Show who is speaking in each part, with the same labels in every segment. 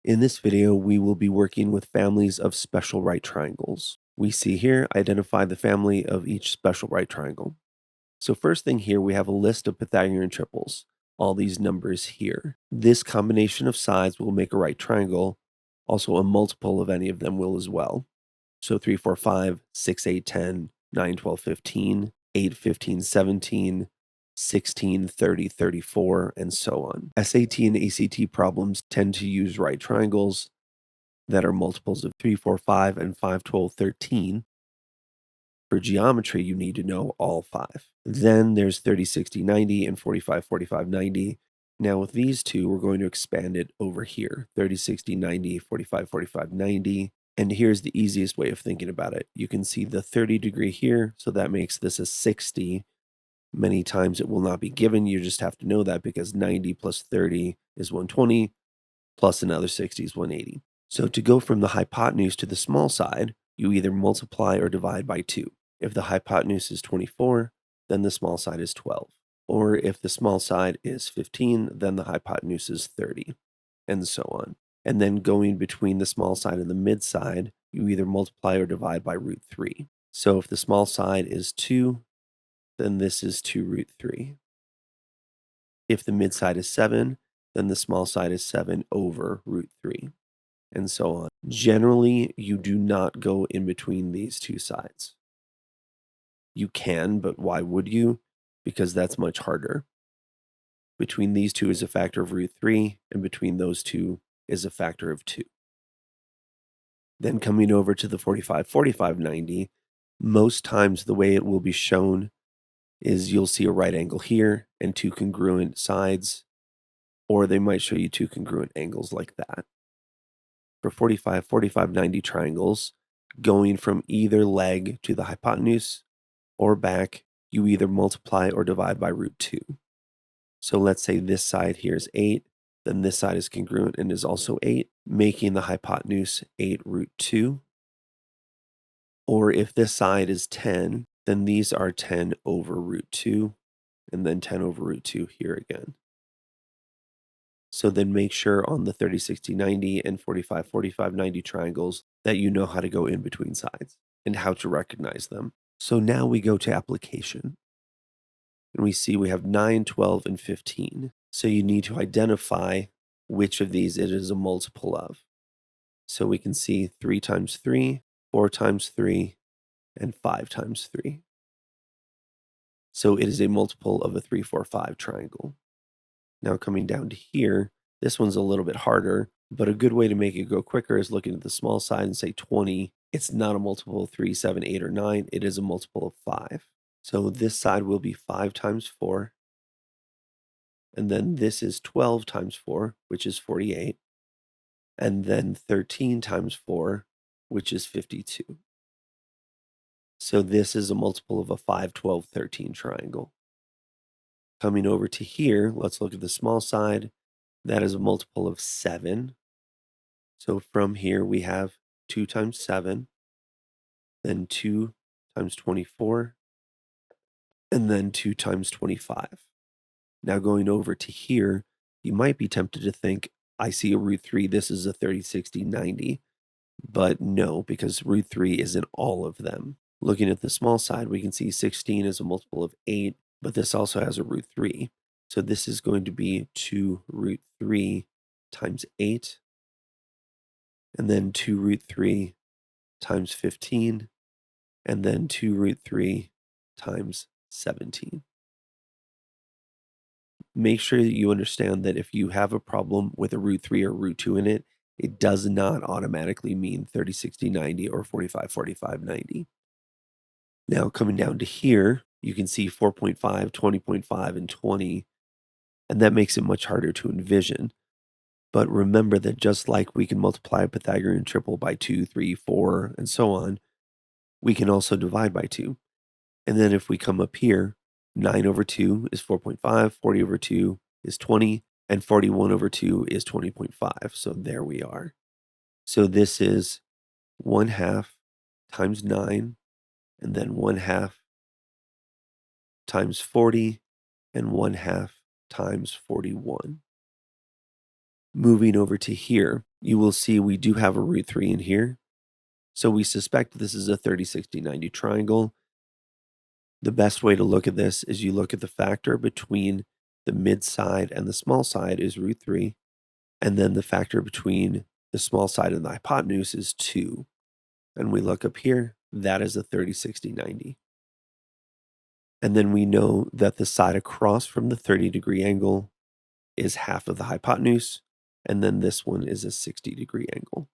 Speaker 1: In this video, we will be working with families of special right triangles. We see here, identify the family of each special right triangle. So first thing here, we have a list of Pythagorean triples, all these numbers here. This combination of sides will make a right triangle. Also, a multiple of any of them will as well. So 3, 4, 5, 6, 8, 10, 9, 12, 15, 8, 15, 17, 16, 30, 34, and so on. SAT and ACT problems tend to use right triangles that are multiples of 3, 4, 5, and 5, 12, 13. For geometry, you need to know all 5. Then there's 30, 60, 90, and 45, 45, 90. Now with these two, we're going to expand it over here. 30, 60, 90, 45, 45, 90. And here's the easiest way of thinking about it. You can see the 30 degree here, so that makes this a 60. Many times it will not be given. You just have to know that because 90 plus 30 is 120, plus another 60 is 180. So to go from the hypotenuse to the small side, you either multiply or divide by 2. If the hypotenuse is 24, then the small side is 12. Or if the small side is 15, then the hypotenuse is 30, and so on. And then going between the small side and the mid side, you either multiply or divide by root 3. So if the small side is 2, then this is 2 root 3. If the mid side is 7, then the small side is 7 over root 3, and so on. Generally, you do not go in between these two sides. You can, but why would you? Because that's much harder. Between these two is a factor of root 3, and between those two is a factor of 2. Then coming over to the 45, 45, 90, most times the way it will be shown is you'll see a right angle here and 2 congruent sides, or they might show you 2 congruent angles like that. For 45, 45, 90 triangles, going from either leg to the hypotenuse or back, you either multiply or divide by root 2. So let's say this side here is 8, then this side is congruent and is also 8, making the hypotenuse 8 root 2. Or if this side is 10, then these are 10 over root 2, and then 10 over root 2 here again. So then make sure on the 30, 60, 90 and 45, 45, 90 triangles that you know how to go in between sides and how to recognize them. So now we go to application. And we see we have 9, 12, and 15. So you need to identify which of these it is a multiple of. So we can see 3 times 3, 4 times 3, and 5 times 3. So it is a multiple of a 3, 4, 5 triangle. Now coming down to here, this one's a little bit harder, but a good way to make it go quicker is looking at the small side and say 20. It's not a multiple of 3, 7, 8, or 9. It is a multiple of 5. So this side will be 5 times 4. And then this is 12 times 4, which is 48. And then 13 times 4, which is 52. So this is a multiple of a 5, 12, 13 triangle. Coming over to here, let's look at the small side. That is a multiple of 7. So from here, we have 2 times 7, then 2 times 24, and then 2 times 25. Now going over to here, you might be tempted to think, I see a root 3, this is a 30, 60, 90. But no, because root 3 is in all of them. Looking at the small side, we can see 16 is a multiple of 8, but this also has a root 3. So this is going to be 2 root 3 times 8, and then 2 root 3 times 15, and then 2 root 3 times 17. Make sure that you understand that if you have a problem with a root 3 or root 2 in it, it does not automatically mean 30, 60, 90 or 45, 45, 90. Now coming down to here, you can see 4.5, 20.5, and 20, and that makes it much harder to envision. But remember that just like we can multiply a Pythagorean triple by 2, 3, 4, and so on, we can also divide by 2. And then if we come up here, 9 over 2 is 4.5, 40 over 2 is 20, and 41 over 2 is 20.5. So there we are. So this is 1/2 times 9, and then 1/2 times 40, and 1/2 times 41. Moving over to here, you will see we do have a root 3 in here. So we suspect this is a 30, 60, 90 triangle. The best way to look at this is you look at the factor between the mid side and the small side is root 3, and then the factor between the small side and the hypotenuse is 2. And we look up here, that is a 30, 60, 90. And then we know that the side across from the 30-degree angle is half of the hypotenuse, and then this one is a 60-degree angle.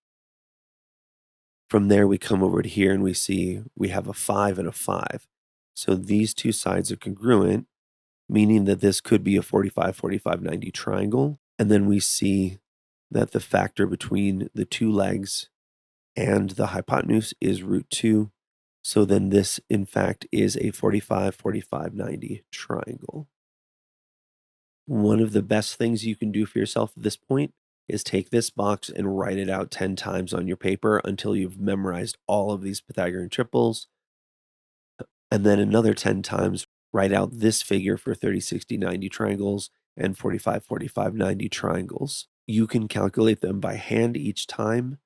Speaker 1: From there, we come over to here and we see we have a 5 and a 5. So these two sides are congruent, meaning that this could be a 45, 45, 90 triangle. And then we see that the factor between the two legs and the hypotenuse is root 2. So then this, in fact, is a 45, 45, 90 triangle. One of the best things you can do for yourself at this point is take this box and write it out 10 times on your paper until you've memorized all of these Pythagorean triples. And then another 10 times, write out this figure for 30, 60, 90 triangles and 45, 45, 90 triangles. You can calculate them by hand each time,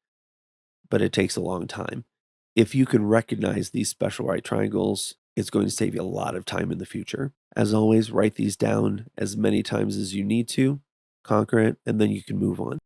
Speaker 1: but it takes a long time. If you can recognize these special right triangles, it's going to save you a lot of time in the future. As always, write these down as many times as you need to, conquer it, and then you can move on.